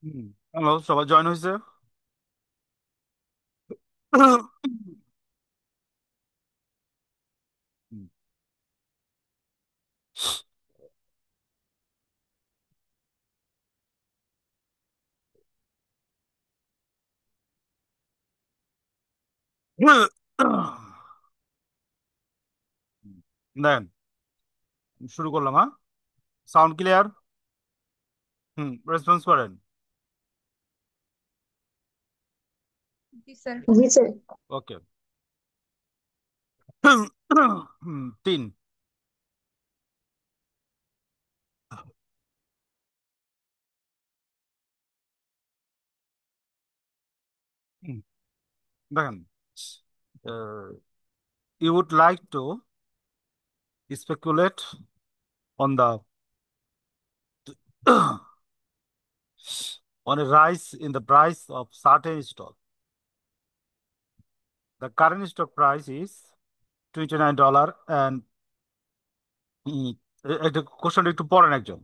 হুম। Hello, সবাই join হয়েছে? হুম। দেন শুরু করলাম, হ্যাঁ। Sound clear? হুম, রেসপন্স করেন। জি স্যার। জি স্যার। ওকে। তিন। হুম, দেখেন, you would like to speculate on the on a rise in the price of certain stock. The current stock price is $29 and একটা কোশ্চেনটা একটু পড়েন একজন।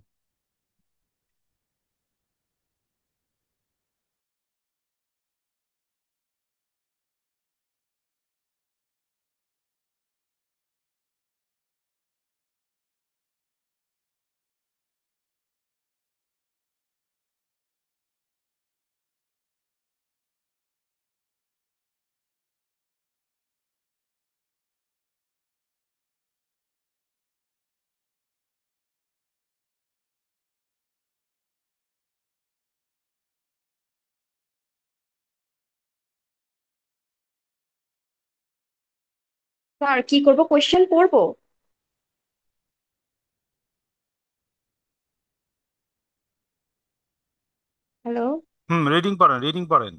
স্যার কি করব, কোয়েশ্চেন পড়বো? হ্যালো। হুম, রিডিং পড়েন, রিডিং পড়েন।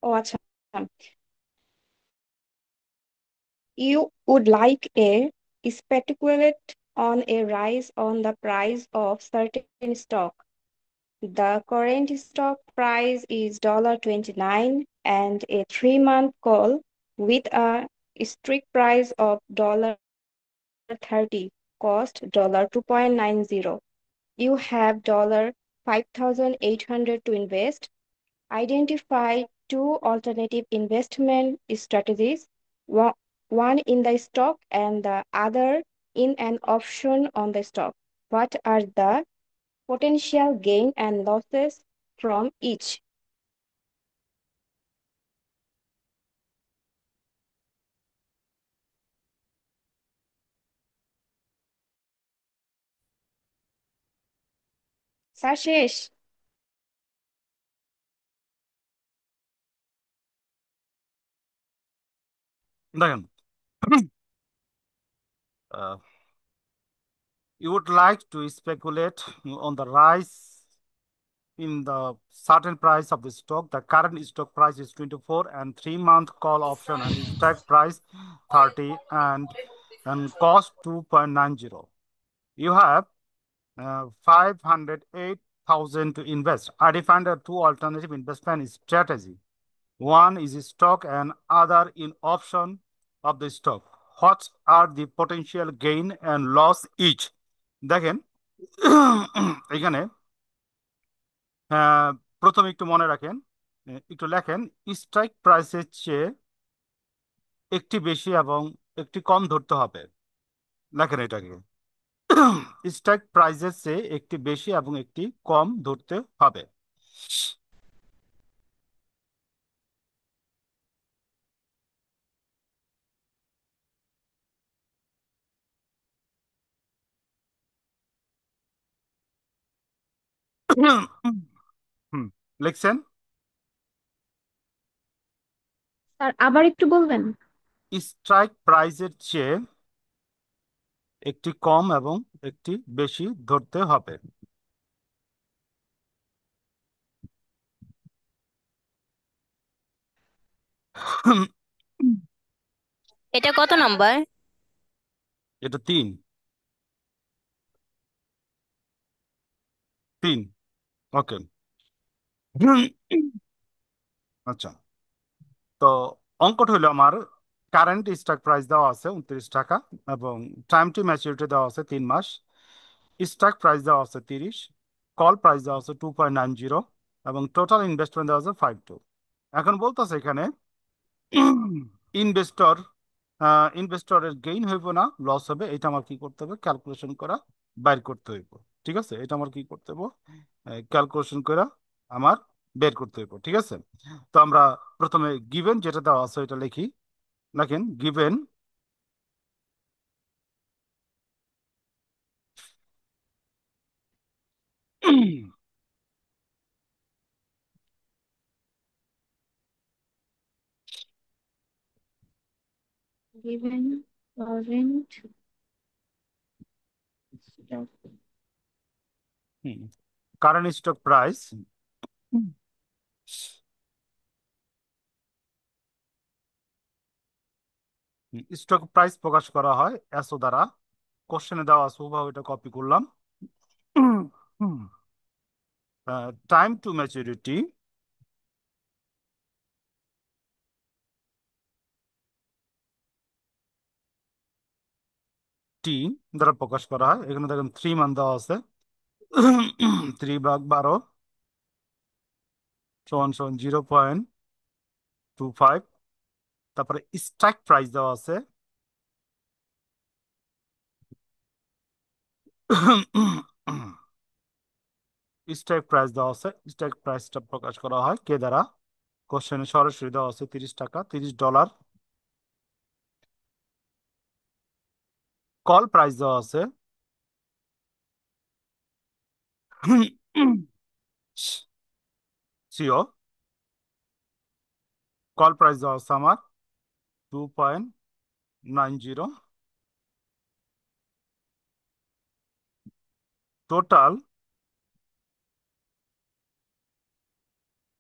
ও আচ্ছা। You would like a speculate on a rise on the price of certain stock. The current stock price is $29 and a 3-month call with a strict price of $30 cost $2.90. You have $5,800 to invest. Identify two alternative investment strategies, one one in the stock and the other in an option on the stock. What are the potential gain and losses from each? Sir শেষ? দেখেন, you would like to speculate on the rise in the certain price of the stock. The current stock price is 24 and 3-month call option and strike price 30 and cost 2.90. You have 508,000 to invest. I defined a two alternative investment strategy. One is stock and other in option of the stock. What are the potential gain and loss each? দেখেন, এখানে প্রথমে একটু মনে রাখেন, একটু লেখেন, strike প্রাইসের চেয়ে একটি বেশি এবং একটি কম ধরতে হবে। লেখেন এটাকে, স্ট্রাইক প্রাইসের চেয়ে একটি বেশি এবং একটি কম ধরতে হবে। হুম, লিখছেন? স্যার আবার একটু বলবেন? স্ট্রাইক প্রাইসের চেয়ে একটি কম এবং একটি বেশি ধরতে হবে। এটা কত নাম্বার? এটা তিন। তিন। ওকে। আচ্ছা, তো অঙ্কটা হলো আমার, কারেন্ট স্টক প্রাইস দেওয়া আছে 29 টাকা এবং টাইম টু ম্যাচুরিটি দেওয়া আছে 3 মাস। স্টক প্রাইস দেওয়া আছে 30 কল প্রাইস দেওয়া আছে 2.90 এবং টোটাল ইনভেস্টমেন্ট দেওয়া আছে 52। এখন বলতেছে এখানে ইনভেস্টর ইনভেস্টরের গেইন হইব না লস হবে, এটা আমার কি করতে হবে, ক্যালকুলেশন করা বাইর করতে হইব। ঠিক আছে, এটা আমার কি করতে হবে, ক্যালকুলেশন করা আমার বের করতে হইব। ঠিক আছে, তো আমরা প্রথমে গিভেন যেটা দেওয়া আছে এটা লিখি। দেখেন given Given current stock current stock price stock price প্রকাশ করা হয় এসও দ্বারা। কোশ্চেনে দেওয়া আছে, হুবহু এটা কপি করলাম। টাইম টু ম্যাচুরিটি টি দ্বারা প্রকাশ করা হয়। এখানে দেখেন 3 মান দেওয়া আছে। 3 ভাগ 12 সমান সমান 0.25। তারপরে স্ট্রাইক প্রাইস দেওয়া আছে। স্ট্রাইক প্রাইস দেওয়া আছে, স্ট্রাইক প্রাইসটা প্রকাশ করা হয় কে দ্বারা, কোশ্চেনে সরাসরি দেওয়া আছে 30 টাকা, $30। কল প্রাইস দেওয়া আছে সিও, কল প্রাইস দেওয়া আছে আমার 2.90। টোটাল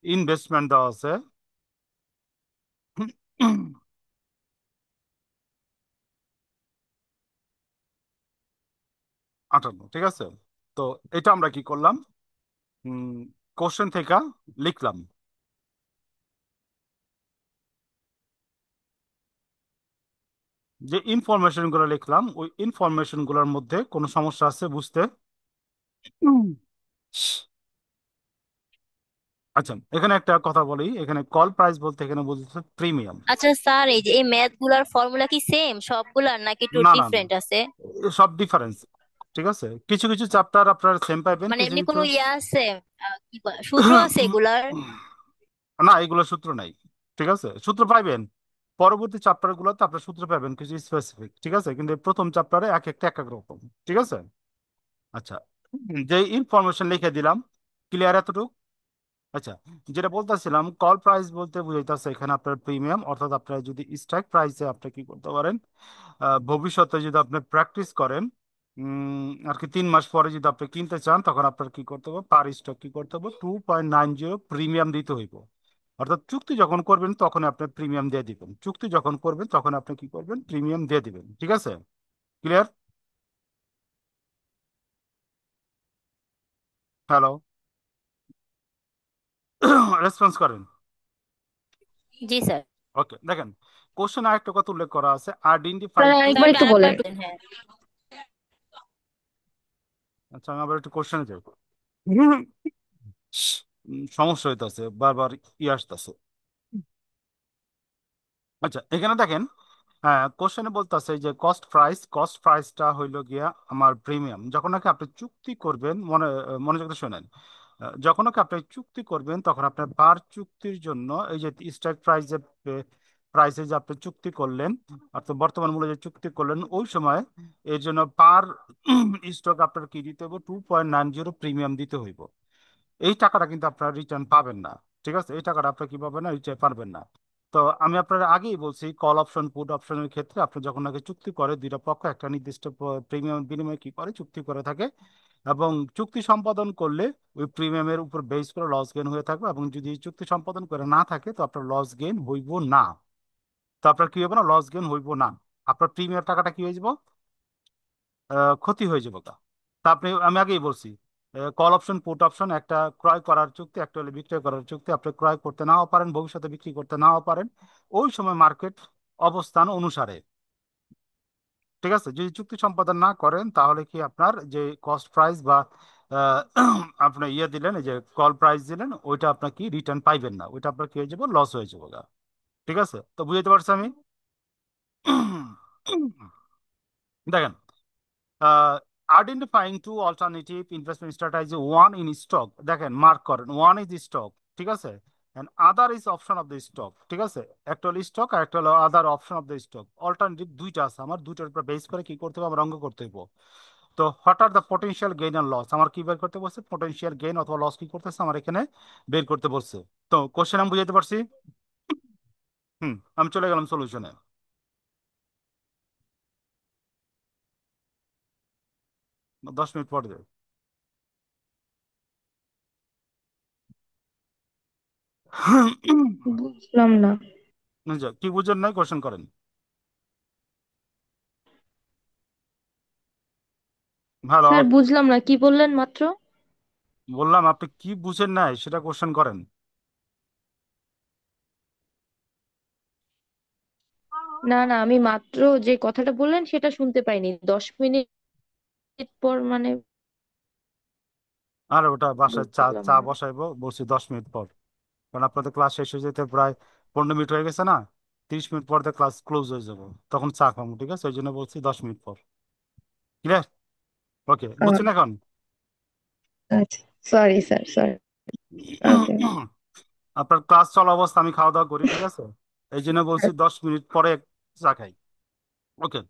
ইনভেস্টমেন্ট দেওয়া আছে 58। ঠিক আছে, তো এটা আমরা কি করলাম, কোশ্চেন থেকে লিখলাম। যে ইনফরমেশন গুলো লিখলাম ওই ইনফরমেশন গুলোর মধ্যে কোনো সমস্যা আছে বুঝতে? হুম। আচ্ছা, এখানে একটা কথা বলি, এখানে কল প্রাইস বলতে এখানে বলতেছে প্রিমিয়াম। আচ্ছা স্যার, এই যে এই ম্যাথ গুলার ফর্মুলা কি সেম সবগুলার নাকি একটু না না না, ডিফারেন্ট আছে? সব ডিফারেন্স। ঠিক আছে, কিছু কিছু চ্যাপ্টার আপনার সেম পাইবেন, মানে কিছু এমনি কিছু কোনো ইয়া আছে, কি বলে, সূত্র আছে এগুলার? না, এগুলো সূত্র নাই। ঠিক আছে, সূত্র পাইবেন পরবর্তী চ্যাপ্টার গুলোতে, আপনার সূত্র পাবেন কিছু স্পেসিফিক। ঠিক আছে, কিন্তু এই প্রথম চ্যাপ্টারে এক একটা এক এক রকম। ঠিক আছে, আচ্ছা, যে ইনফরমেশন লিখে দিলাম, ক্লিয়ার এতটুকু? আচ্ছা, যেটা বলতেছিলাম কল প্রাইস বলতে বুঝাইতেছে এখানে আপনার প্রিমিয়াম, অর্থাৎ আপনার যদি স্ট্রাইক প্রাইসে আপনি কি করতে পারেন, ভবিষ্যতে যদি আপনি প্র্যাকটিস করেন, আর কি 3 মাস পরে যদি আপনি কিনতে চান, তখন আপনার কি করতে হবে, পার স্টক কি করতে হবে, 2.90 প্রিমিয়াম দিতে হইব। অর্থাৎ চুক্তি যখন করবেন তখন আপনি প্রিমিয়াম দিয়ে দিবেন, চুক্তি যখন করবেন তখন আপনি কি করবেন, প্রিমিয়াম দিয়ে দিবেন। ঠিক আছে, ক্লিয়ার? হ্যালো, রেসপন্স করেন। জি স্যার। ওকে, দেখেন কোশ্চেন আরেকটা কথা উল্লেখ করা আছে, আইডেন্টিফাই স্যার টু। আরেকবার স্যার একটু আরেকবার বলেন। বলেন, হ্যাঁ। আচ্ছা, আমি আবার একটু কোশ্চেনে যাই। সমস্যা হইতাছে, বারবার আসতেছে। আচ্ছা, এখানে দেখেন, হ্যাঁ কোশ্চেনে বলতেছে যে কস্ট প্রাইসটা হইলো গিয়া আমার প্রিমিয়াম। যখন নাকি আপনি চুক্তি করবেন, মনোযোগ দিয়ে শোনেন, যখন নাকি আপনি চুক্তি করবেন তখন আপনার পার চুক্তির জন্য এই যে স্ট্রাইক প্রাইসে যে আপনি চুক্তি করলেন, অর্থাৎ বর্তমান মূল্যে যে চুক্তি করলেন ওই সময়, এর জন্য পার স্টক আপনার কি দিতে হবে, 2.90 প্রিমিয়াম দিতে হইব। এই টাকাটা কিন্তু আপনারা রিটার্ন পাবেন না। ঠিক আছে, এই টাকাটা আপনারা কি পাবেন না, রিটার্ন পারবেন না। তো আমি আপনার আগেই বলছি, কল অপশন পুট অপশনের ক্ষেত্রে আপনি যখন আগে চুক্তি করে দুইটা পক্ষ একটা নির্দিষ্ট প্রিমিয়াম বিনিময়ে কি করে, চুক্তি করে থাকে, এবং চুক্তি সম্পাদন করলে ওই প্রিমিয়ামের উপর বেস করে লস গেইন হয়ে থাকবে, এবং যদি চুক্তি সম্পাদন করে না থাকে তো আপনার লস গেইন হইব না। তো আপনার কি হবে না, লস গেইন হইব না, আপনার প্রিমিয়াম টাকাটা কি হয়ে যাব, ক্ষতি হয়ে যাবে তা। তা আপনি, আমি আগেই বলছি, কল অপশন পুট অপশন, একটা ক্রয় করার চুক্তি, একটা হলে বিক্রয় করার চুক্তি। আপনি ক্রয় করতে নাও পারেন, ভবিষ্যতে বিক্রি করতে নাও পারেন, ওই সময় মার্কেট অবস্থান অনুসারে। ঠিক আছে, যদি চুক্তি সম্পাদন না করেন তাহলে কি আপনার যে কস্ট প্রাইস বা আপনি ইয়ে দিলেন, এই যে কল প্রাইস দিলেন, ওইটা আপনার কি রিটার্ন পাইবেন না, ওইটা আপনার কি হয়ে যাবে, লস হয়ে যাবে গা। ঠিক আছে, তো বুঝতে পারছি আমি। দেখেন, identifying two alternative investment strategy, one in stock, দেখেন মার্ক করেন, ওয়ান ইজ স্টক, ঠিক আছে, and other is option of the stock, ঠিক আছে, একটা হলো স্টক আর একটা হলো other option of the stock, alternative দুইটা আছে আমার, দুইটার উপর বেস করে কি করতে হবে, আমার অঙ্ক করতে হবে। তো what are the potential gain and loss, আমার কি বের করতে বলছে, পটেনশিয়াল গেইন অথবা লস কি করতেছে আমার এখানে বের করতে বলছে। তো কোশ্চেন আমি বুঝাতে পারছি। আমি চলে গেলাম সলিউশনে। 10 মিনিট পর দেবে। বুঝলাম না। কি বুঝেন নাই, কোশ্চেন করেন। ভালো, স্যার বুঝলাম না, কি বললেন মাত্র? বললাম আপনি কি বুঝেন নাই সেটা কোশ্চেন করেন। না না, আমি মাত্র যে কথাটা বললেন সেটা শুনতে পাইনি। 10 মিনিট পর মানে আর ওটা বাসায় চা বুঝলাম চা না। বসাইবো বলছি 10 মিনিট পর, কারণ আপনাদের ক্লাস শেষ হয়ে যেতে প্রায় 15 মিনিট হয়ে গেছে না, 30 মিনিট পর ক্লাস ক্লোজ হয়ে যাবো, তখন চা খাবো, ঠিক আছে, ওই জন্য বলছি 10 মিনিট পর। ক্লিয়ার? ওকে, বুঝছেন এখন? আচ্ছা, সরি স্যার, সরি। ওকে। আপনার ক্লাস চলা অবস্থা আমি খাওয়া দাওয়া করি, ঠিক আছে, এই জন্য বলছি 10 মিনিট পরে চা খাই। ওকে,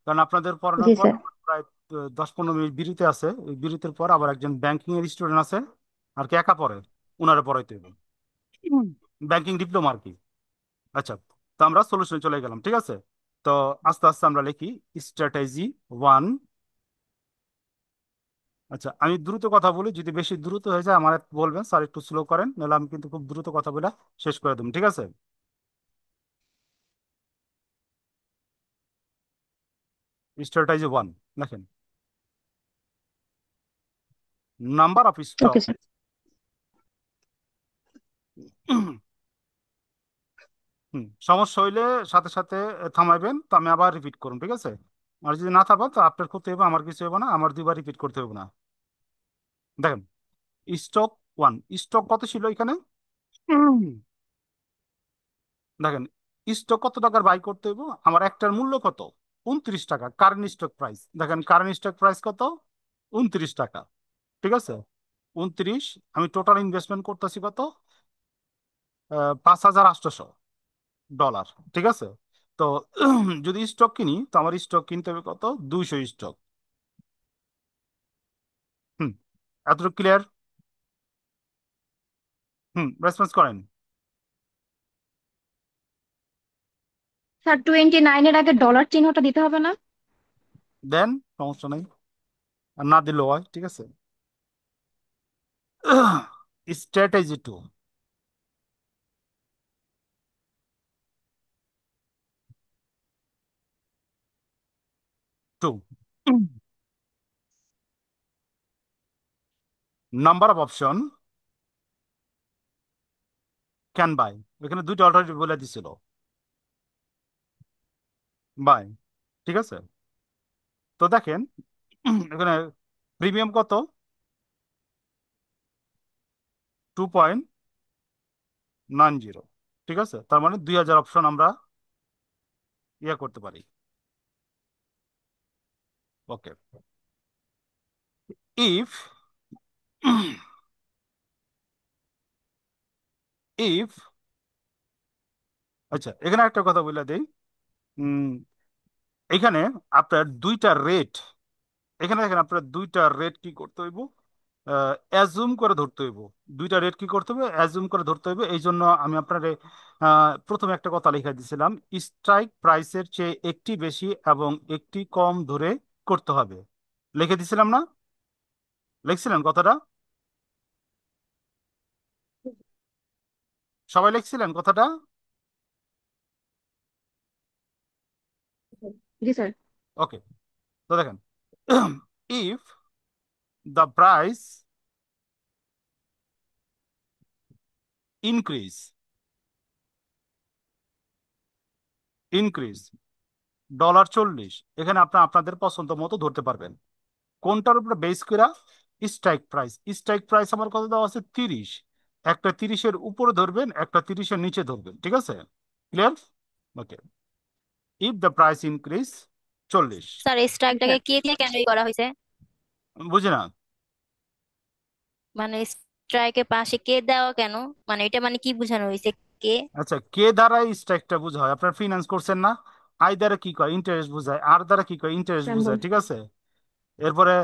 কারণ আপনাদের পড়ানোর জি পর স্যার। আমার প্রায় 10-15 মিনিট বিরতি আছে, ওই বিরতির পর আবার একজন ব্যাংকিং এর স্টুডেন্ট আছে, আর কি একা পড়ে, ওনারা পড়াইতে হবে, ব্যাংকিং ডিপ্লোমা আর কি। আচ্ছা, তো আমরা সলিউশনে চলে গেলাম, ঠিক আছে। তো আস্তে আস্তে আমরা লিখি স্ট্র্যাটেজি ওয়ান। আচ্ছা, আমি দ্রুত কথা বলি, যদি বেশি দ্রুত হয়ে যায় আমার বলবেন স্যার একটু স্লো করেন, নাহলে আমি কিন্তু খুব দ্রুত কথা বলে শেষ করে দেবো, ঠিক আছে। স্ট্র্যাটেজি ওয়ান, দেখেন, number of stock. Okay sir. সমস্যা হইলে সাথে সাথে থামাইবেন, তো আমি আবার রিপিট করুন, ঠিক আছে। আর যদি না থাকো তো আপনার করতে হবে, আমার কিছু হবে না, আমার দুইবার রিপিট করতে হবে না। দেখেন, স্টক ওয়ান, স্টক কত ছিল এখানে, হুম, দেখেন, স্টক কত টাকার বাই করতে হইব, আমার একটার মূল্য কত, 29 টাকা, কারেন্ট স্টক প্রাইস, দেখেন কারেন্ট স্টক প্রাইস কত, 29 টাকা, ঠিক আছে, 29, আমি টোটাল ইনভেস্টমেন্ট করতেছি কত, 5,800 ডলার, ঠিক আছে। তো যদি স্টক কিনি তো আমার স্টক কিনতে হবে কত, 200 স্টক। হুম, এতটুকু ক্লিয়ার? রেসপন্স করেন। স্যার 29-এর আগে ডলার চিহ্নটা দিতে হবে না? দেন, সমস্যা নাই, আর না দিলেও হয়, ঠিক আছে। Strategy two, two number of option can buy, এখানে দুইটা অল্টারনেটিভ বলে দিছিল, বাই, ঠিক আছে। তো দেখেন, এখানে প্রিমিয়াম কত, 2.90, ঠিক আছে, তার মানে 2,000 অপশন আমরা ইয়ে করতে পারি। ওকে, ইফ ইফ আচ্ছা, এখানে একটা কথা বলে দিই, উম, এখানে আপনার দুইটা রেট, এখানে দেখেন আপনার দুইটা রেট কি করতে হইব, অ্যাজুম করে ধরতে হইব, দুইটা রেট কি করতে হবে, অ্যাজুম করে ধরতে হইবে, এই জন্য আমি আপনার প্রথমে একটা কথা লিখে দিয়েছিলাম, স্ট্রাইক প্রাইসের চেয়ে একটি বেশি এবং একটি কম ধরে করতে হবে, লিখে দিছিলাম না, লিখছিলেন কথাটা, সবাই লিখছিলেন কথাটা। জি স্যার। ওকে, তো দেখেন, if the price increase increase $40, এখানে আপনার আপনাদের পছন্দ মতো ধরতে পারবেন, কোনটার উপরে বেস করা, স্ট্রাইক প্রাইস। স্ট্রাইক প্রাইস আমার কত দেওয়া আছে 30। একটা 30-এর উপরে ধরবেন, একটা 30-এর নিচে ধরবেন, ঠিক আছে? Clear? Okay. If the price increase 40। Sir এই জি স্ট্রাইকটাকে স্যার। কে দিয়ে কেন করা হয়েছে? বুঝি না। মানে স্ট্রাইকের পাশে কে দেওয়া কেন? মানে এটা মানে কি বোঝানো হয়েছে? কে? আচ্ছা, কে দ্বারা স্ট্রাইকটা বোঝা হয়? আপনার ফিনান্স করছেন না? আই দ্বারা কি কয়? ইন্টারেস্ট বোঝায়। আর দ্বারা কি কয়? Interest symbol. বোঝায়, ঠিক আছে? এরপরে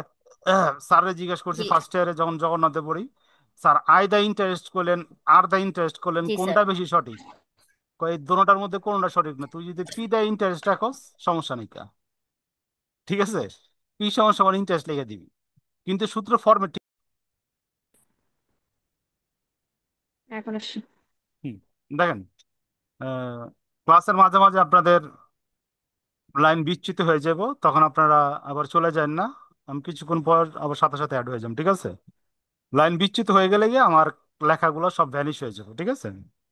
স্যারে জিজ্ঞেস করছি জি ফার্স্ট ইয়ারে যখন জগন্নাথে পড়ি, স্যার আই দা ইন্টারেস্ট করলেন আর দা ইন্টারেস্ট করলেন, জি স্যার। কোনটা বেশি সঠিক? কয় এই দুটোটার মধ্যে কোনটা সঠিক না, তুই যদি পি দা ইন্টারেস্ট রাখস সমস্যা নেই কা, ঠিক আছে? পি সমান সমান ইন্টারেস্ট লিখে দিবি, কিন্তু সূত্র ফর্মেট ঠিক। এখন আসি। হুম, দেখেন, ক্লাসের মাঝে মাঝে আপনাদের লাইন বিচ্যুত হয়ে যাব, তখন আপনারা আবার চলে যান না, আমি কিছুক্ষণ পর আবার সাথে সাথে অ্যাড হয়ে যাম, ঠিক আছে? লাইন বিচ্যুত হয়ে গেলে গিয়ে আমার লেখাগুলো সব ভ্যানিশ হয়ে যাবে, ঠিক আছে?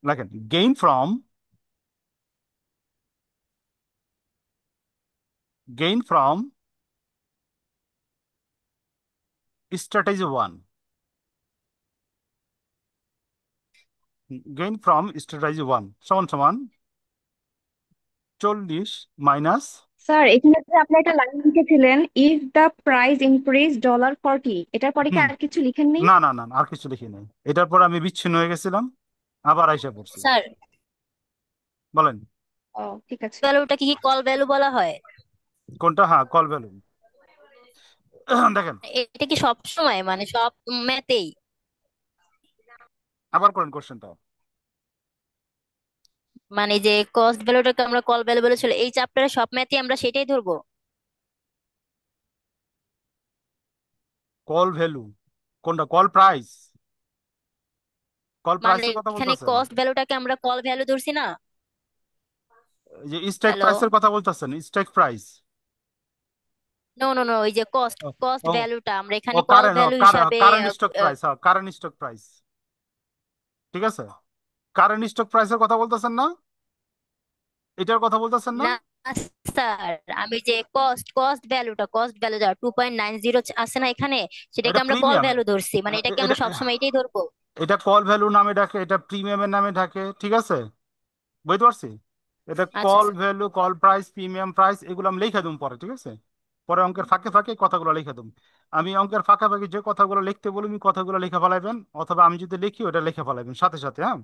লেখেন gain from strategy 1। Gain from strategy 1 সমান সমান 40 মাইনাস। স্যার এখানে যে আপনি একটা লাইন লিখেছিলেন, ইফ দ্য প্রাইস ইনক্রিজ $40, এটার পরে কি হুম, আর কিছু লিখেন নেই? না না না না, আর কিছু লিখি নাই। এটার পর আমি বিচ্ছিন্ন হয়ে গেছিলাম, আবার আইসা পড়ছি। স্যার বলেন ও ঠিক আছে। ভ্যালুটা কি কল ভ্যালু বলা হয়? কোনটা? হ্যাঁ, কল ভ্যালু। দেখেন, এটা কি সব সময় মানে সব ম্যাথেই? আবার করেন কোশ্চেনটা। মানে যে কস্ট ভ্যালুটাকে আমরা কল ভ্যালু বলেছিল, এই চ্যাপ্টারে সব ম্যাথে আমরা সেটাই ধরবো? কল ভ্যালু কোনটা? Call price? কল মানে প্রাইসের কথা এখানে বলতেছেন? কস্ট ভ্যালুটাকে আমরা কল ভ্যালু ধরছি না? এই যে স্ট্রাইক হ্যালো? প্রাইসের কথা বলতেছেন, strike price. No no no, ওই যে কস্ট ও কস্ট ও ভ্যালুটা আমরা ও এখানে কল কারেন্ট, ভ্যালু হিসাবে কারেন্ট স্টক প্রাইস, হ্যাঁ কারেন্ট স্টক প্রাইস, ঠিক আছে? কারেন্ট স্টক প্রাইসের কথা বলতেছেন না? এটার কথা বলতেছেন না? না স্যার, আমি যে কস্ট ভ্যালু যা 2.90 আছে না এখানে, সেটাকে এটা আমরা কল প্রিমিয়াম। ভ্যালু ধরছি, মানে এটাকে এটা আমরা সবসময় এটাই ধরবো? এটা কল ভ্যালু নামে ডাকে, এটা প্রিমিয়ামের নামে ডাকে, ঠিক আছে? বুঝতে পারছি। এটা আচ্ছা call sir. Value, call price, premium price, এগুলো আমি লিখে দেবো পরে, ঠিক আছে? পরে অঙ্কের ফাঁকে ফাঁকে কথাগুলো লিখে দেবো। আমি অঙ্কের ফাঁকে ফাঁকে যে কথাগুলো লিখতে বলি, আমি কথাগুলো লিখে ফেলাইবেন, অথবা আমি যদি লিখি ওটা লিখে ফেলাইবেন সাথে সাথে, হ্যাঁ?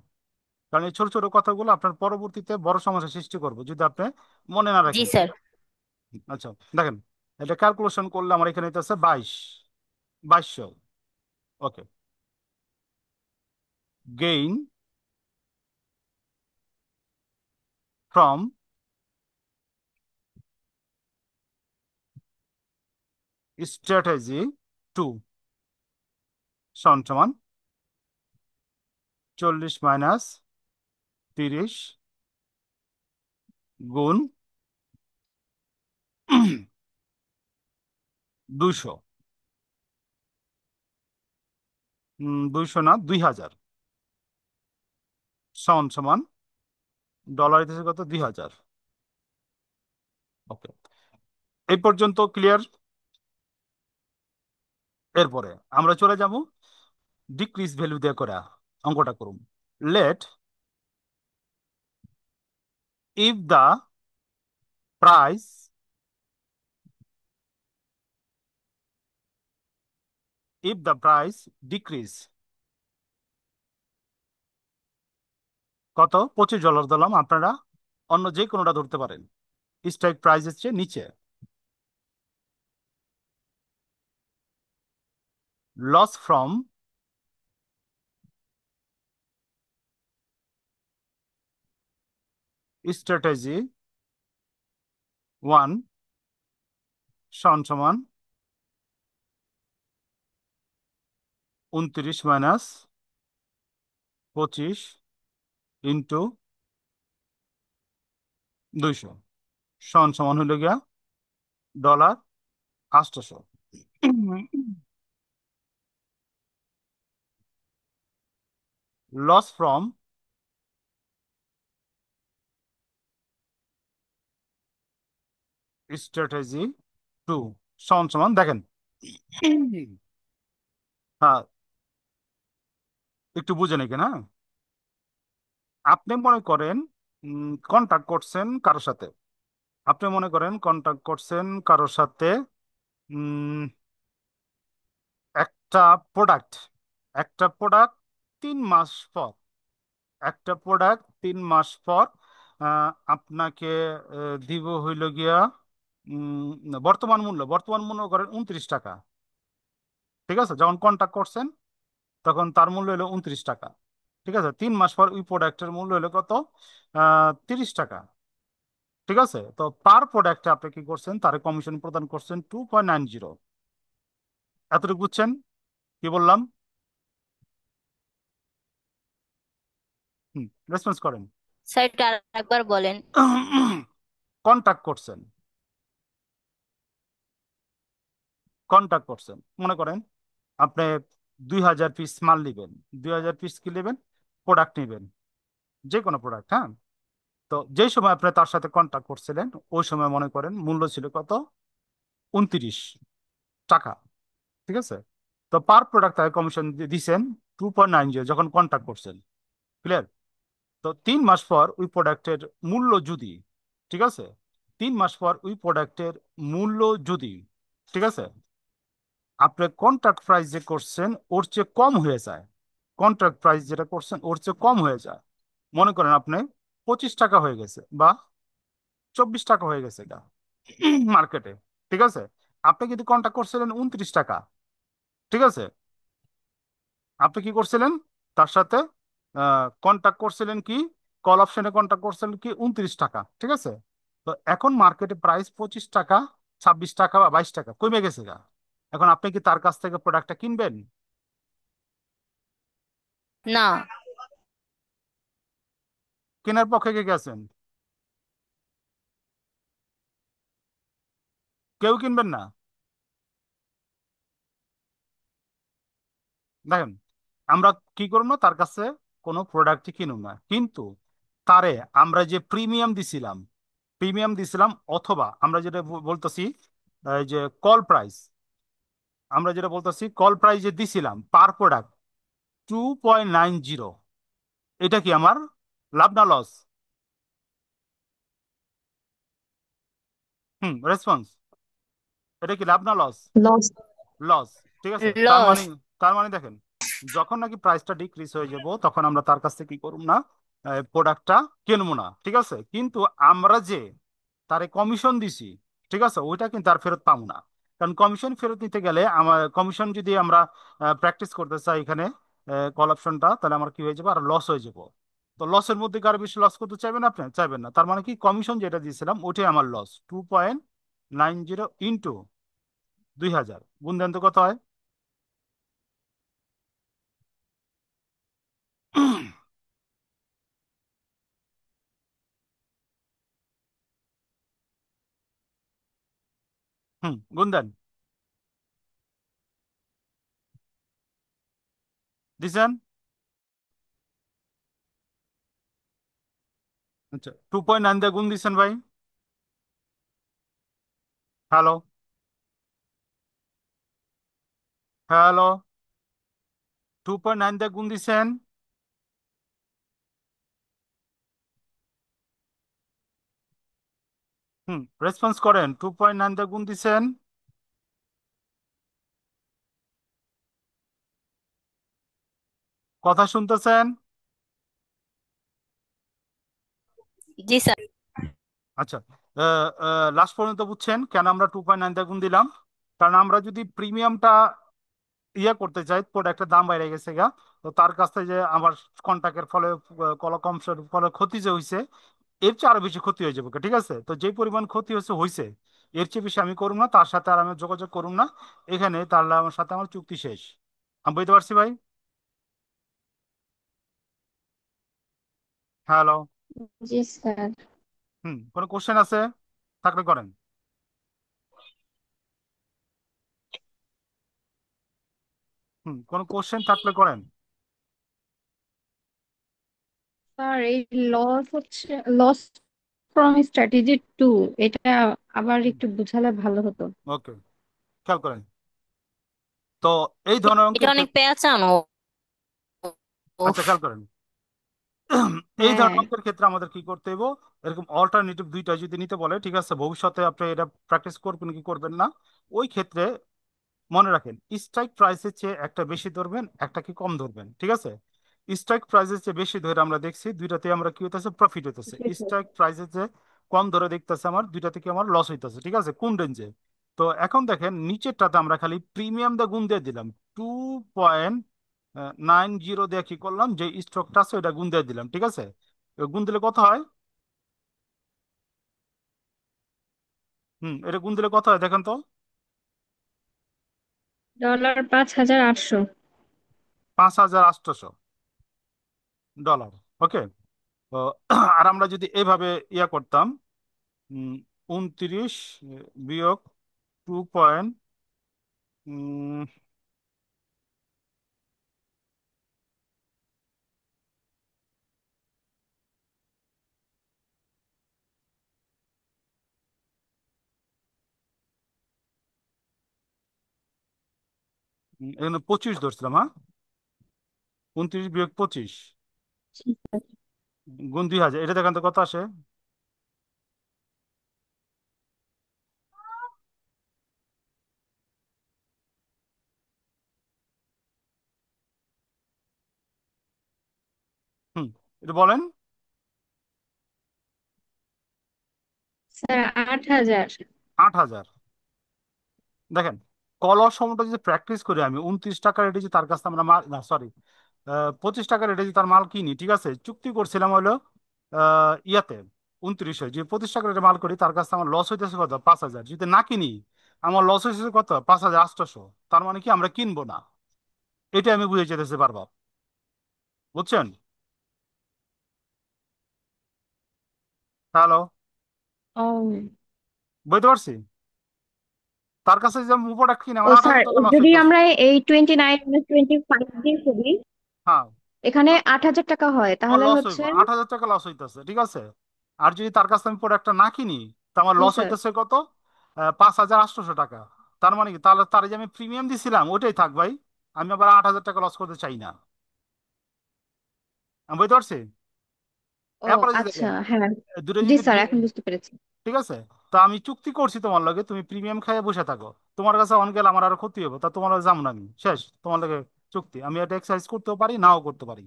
কারণ এই ছোট ছোট কথাগুলো আপনার পরবর্তীতে বড় সমস্যা সৃষ্টি করবে যদি আপনি মনে না জি রাখেন। স্যার। আচ্ছা, দেখেন, এটা ক্যালকুলেশন করলে আমার এখানে আছে 2200। ওকে। গেইন ফ্রম স্ট্র্যাটেজি 2 সমান সমান 40 মাইনাস 30 গুণ 200। 200 না, 2000 সমান সমান ডলার দিতেছে কত? 2000। ওকে, এই পর্যন্ত ক্লিয়ার? এরপরে আমরা চলে যাব ডিক্রিজ ভ্যালু দিয়ে করা অঙ্কটা করুন। Let if the price decrease কত? $25 দিলাম, আপনারা অন্য যে কোনোটা ধরতে পারেন, স্ট্রাইক প্রাইসের চেয়ে নিচে। লস ফ্রম স্ট্র্যাটেজি 1 সমান সমান 29 মাইনাস 25 ইন্টু 200 সমান সমান হইল গিয়া $800। লস ফ্রম স্ট্র্যাটেজি 2 সমান সমান, দেখেন, হ্যাঁ, একটু বুঝে নেবেন। হ্যাঁ, আপনি মনে করেন কন্ট্যাক্ট করছেন কারোর সাথে, আপনি মনে করেন কন্ট্যাক্ট করছেন কারোর সাথে উম, একটা প্রোডাক্ট, একটা প্রোডাক্ট 3 মাস পর, একটা প্রোডাক্ট 3 মাস পর আপনাকে দিব হইল গিয়া বর্তমান মূল্য করেন 29 টাকা। ঠিক আছে, যখন কন্ট্যাক্ট করছেন তখন তার মূল্য হলো 29 টাকা। ঠিক আছে, 3 মাস পর ওই প্রোডাক্টের মূল্য হলো কত? 30 টাকা। ঠিক আছে, তো পার প্রোডাক্টে আপনি কি করছেন, তার কমিশন প্রদান করছেন 2.90। এতটুকু বুঝছেন কি বললাম? হুম, রেসপন্স করেন। স্যার একটু আরেকবার বলেন। কন্ট্যাক্ট করছেন, কন্ট্যাক্ট করছেন, মনে করেন আপনি 2000 পিস মাল নেবেন, 2000 পিস কি নেবেন, প্রোডাক্ট নেবেন, যে কোনো প্রোডাক্ট। হ্যাঁ, তো যেই সময় আপনি তার সাথে কন্ট্যাক্ট করছিলেন ওই সময় মনে করেন মূল্য ছিল কত? 29 টাকা। ঠিক আছে, তো পার প্রোডাক্ট তাকে কমিশন দিছেন 2.90 যখন কন্ট্যাক্ট করছেন। ক্লিয়ার? তো 3 মাস পর ওই প্রোডাক্টের মূল্য যদি, ঠিক আছে, 3 মাস পর ওই প্রোডাক্টের মূল্য যদি, ঠিক আছে, আপনি কন্ট্রাক্ট প্রাইস যে করছেন ওর চেয়ে কম হয়ে যায়, কন্ট্রাক্ট প্রাইস যেটা করছেন ওর চেয়ে কম হয়ে যায়, মনে করেন আপনি 25 টাকা হয়ে গেছে বা 24 টাকা হয়ে গেছে এটা মার্কেটে। ঠিক আছে, আপনি কিন্তু কন্ট্যাক্ট করছিলেন 29 টাকা। ঠিক আছে, আপনি কি করছিলেন তার সাথে কন্ট্যাক্ট করছিলেন কি, কল অপশনে কন্ট্যাক্ট করছিলেন কি 29 টাকা। ঠিক আছে, তো এখন মার্কেটে প্রাইস 25 টাকা, 26 টাকা বা 22 টাকা কমে গেছে গা। এখন আপনি কি তার কাছ থেকে প্রোডাক্টটা কিনবেন? না। কেনার পক্ষে কে গেছেন? কেউ কিনবেন না। দেখেন, আমরা কি করব না, তার কাছে কোনো প্রোডাক্টই কিনুম না, কিন্তু তারে আমরা যে প্রিমিয়াম দিছিলাম অথবা আমরা যেটা বলতেছি এই যে কল প্রাইস, আমরা যেটা বলতেছি কল প্রাইস যে দিছিলাম পার প্রোডাক্ট 2.90, এটা কি আমার লাভ না লস? রেসপন্স, এটা কি লাভ না লস? লস। লস। ঠিক আছে, তার লস। মানে, তার মানে দেখেন, যখন নাকি প্রাইসটা ডিক্রিজ হয়ে যাব তখন আমরা তার কাছ থেকে কি করব না, প্রোডাক্টটা কিনবো না। ঠিক আছে, কিন্তু আমরা যে তারে কমিশন দিছি, ঠিক আছে, ওইটা কিন্তু আর ফেরত পাবো না। কারণ কমিশন ফেরত নিতে গেলে আমার কমিশন যদি আমরা প্র্যাকটিস করতে চাই এখানে কল অপশনটা, তাহলে আমার কি হয়ে যাবে, আর লস হয়ে যাব। তো লসের মধ্যে কি আরো বেশি লস করতে চাইবেন আপনি? চাইবেন না। তার মানে কি কমিশন যেটা দিয়েছিলাম ওটাই আমার লস, 2.90 ইন্টু 2000 গুণ দেন তো কত হয়? গুণ দেন। দিছেন? আচ্ছা, 2.9 দিয়ে গুণ দিছেন ভাই। হ্যালো, হ্যালো, 2.9 দিয়ে গুণ দিছেন। রেসপন্স করেন, 2.9 দিয়ে গুণ দিছেন। কথা শুনতেছেন? জি স্যার। আচ্ছা, লাস্ট পর্যন্ত বুঝছেন কেন আমরা 2.9 দিয়ে গুণ দিলাম? কারণ আমরা যদি প্রিমিয়ামটা করতে চাই, প্রোডাক্টের দাম বাইরে গেছে গা, তো তার কাছ থেকে যে আমার কন্টাক্টের ফলে কলকমসের ফলে ক্ষতি যে হয়েছে, এর চেয়ে আরো বেশি ক্ষতি হয়ে যাবে। ঠিক আছে, তো যে পরিমাণ ক্ষতি হয়েছে হয়েছে, এর চেয়ে বেশি আমি করুম না, তার সাথে আর আমি যোগাযোগ করুম না এখানে, তাহলে আমার সাথে আমার চুক্তি শেষ। আমি বুঝতে পারছি ভাই? হ্যালো। জি স্যার। কোনো কোশ্চেন আছে থাকলে করেন। কোনো কোশ্চেন থাকলে করেন। স্যার এই লস হচ্ছে লস ফ্রম স্ট্র্যাটেজি টু, এটা আবার একটু বুঝালে ভালো হতো। ওকে, খেয়াল করেন। তো এই ধরনের এটা অঙ্কের অনেক ক্ষেত্রে, পেঁচানো। আচ্ছা উফ। খেয়াল করেন, এই হ্যাঁ, ধরনের অঙ্কের ক্ষেত্রে আমাদের কি করতে হবে, এরকম অল্টারনেটিভ দুইটা যদি নিতে বলে, ঠিক আছে, ভবিষ্যতে আপনি এটা প্র্যাকটিস করবেন কি করবেন না, ওই ক্ষেত্রে মনে রাখেন স্ট্রাইক প্রাইসের চেয়ে একটা বেশি ধরবেন, একটা কি কম ধরবেন, ঠিক আছে। স্ট্রাইক প্রাইসের চেয়ে বেশি ধরে আমরা দেখছি দুইটাতে আমরা কি হইতেছে, প্রফিট হইতেছে। স্ট্রাইক প্রাইসের চেয়ে কম ধরে দেখতেছে আমার দুইটা থেকে আমার লস হইতেছে, ঠিক আছে, কোন রেঞ্জে। তো এখন দেখেন নিচেরটাতে আমরা খালি প্রিমিয়াম দিয়ে গুণ দিয়ে দিলাম, 2.90 দিয়ে কি করলাম, যে স্টকটা আছে ওটা গুণ দিয়ে দিলাম, ঠিক আছে। গুণ দিলে কত হয়? এটা গুণ দিলে কত হয় দেখেন তো। $5,800। 5,800 ডলার। ওকে। তো আর আমরা যদি এভাবে ইয়া করতাম, 29 বিয়োগ 2. এখানে 25 ধরছিলাম, হ্যাঁ, 29 বিয়োগ 25 গুণ 2,000, এটা দেখান তো কত আসে। হুম, এটা বলেন। স্যার, 8,000। 8,000। দেখেন কলর সময়টা যদি প্র্যাকটিস করি, আমি 29 টাকা রেটে যে তার কাছে আমরা মাল, না সরি, 25 টাকা রেটে যে তার মাল কিনি, ঠিক আছে, চুক্তি করছিলাম হলো ইয়াতে 29-এ, যে 25 টাকা রেটে মাল করি তার কাছে আমার লস হইতেছে কত, 5,000। যদি না কিনি আমার লস হইতেছে কত, 5,800। তার মানে কি আমরা কিনবো না, এটা আমি বুঝে যেতেছি বারবার, বুঝছেন? হ্যালো, ও বুঝতে পারছি। তার কাছে যে প্রোডাক্ট কিনে ও আমার আট স্যার, হাজার টাকা লস যদি হইতেছে। আমরা এই 29-25 দিয়ে করি, হ্যাঁ, এখানে 8,000 টাকা হয়, আমার তাহলে লস হইব হচ্ছে। 8,000 টাকা লস হইতেছে, ঠিক আছে। আর যদি তার কাছে আমি প্রোডাক্টটা না কিনি, তা আমার জি লস স্যার। হইতেছে কত, 5,800 টাকা। তার মানে কি, তাহলে তার যে আমি প্রিমিয়াম দিছিলাম ওইটাই থাক ভাই, আমি আবার 8,000 টাকা লস করতে চাই না। আমি বুঝতে পারছি। ও এরপরে যদি আচ্ছা, দেখেন, হ্যাঁ। দূরে জি যদি স্যার, এখন বুঝতে পেরেছি। ঠিক আছে, তা আমি চুক্তি করছি তোমার লগে, তুমি প্রিমিয়াম খাইয়ে বসে থাকো, তোমার কাছে অন গেলে আমার আরো ক্ষতি হবে, তা তোমার যাম না আমি, শেষ তোমার লগে চুক্তি। আমি এটা এক্সারসাইজ করতেও পারি, নাও করতে পারি,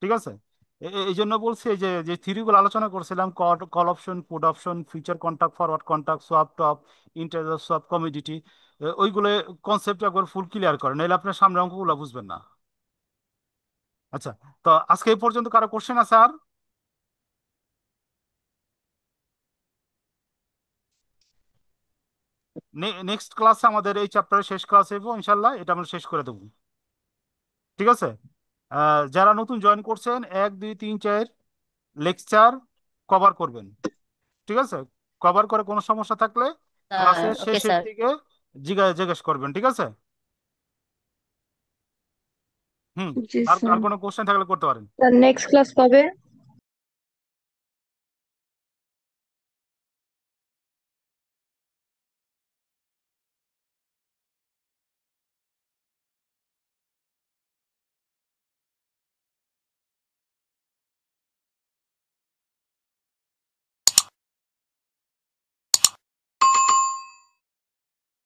ঠিক আছে। এই জন্য বলছি, এই যে যে থিওরিগুলো আলোচনা করছিলাম, call option, put option, future contract, forward contract, swap top, interest swap, commodity, ওইগুলো কনসেপ্ট একবার ফুল ক্লিয়ার করেন, নাহলে আপনার সামনে অঙ্কগুলো বুঝবেন না। আচ্ছা, তো আজকে এই পর্যন্ত কারো কোশ্চেন আছে আর? নেক্সট ক্লাসে আমাদের এই চ্যাপ্টারের শেষ ক্লাস হইব ইনশাল্লাহ, এটা আমরা শেষ করে দেবো, ঠিক আছে। যারা নতুন জয়েন করছেন, 1, 2, 3, 4 লেকচার কভার করবেন, ঠিক আছে। কভার করে কোনো সমস্যা থাকলে স্যার, ক্লাসের ওকে শেষের স্যার। দিকে জিজ্ঞেস করবেন, ঠিক আছে। হুম। জি আর স্যার। আর কোনো কোশ্চেন থাকলে করতে পারেন। স্যার, নেক্সট ক্লাস কবে?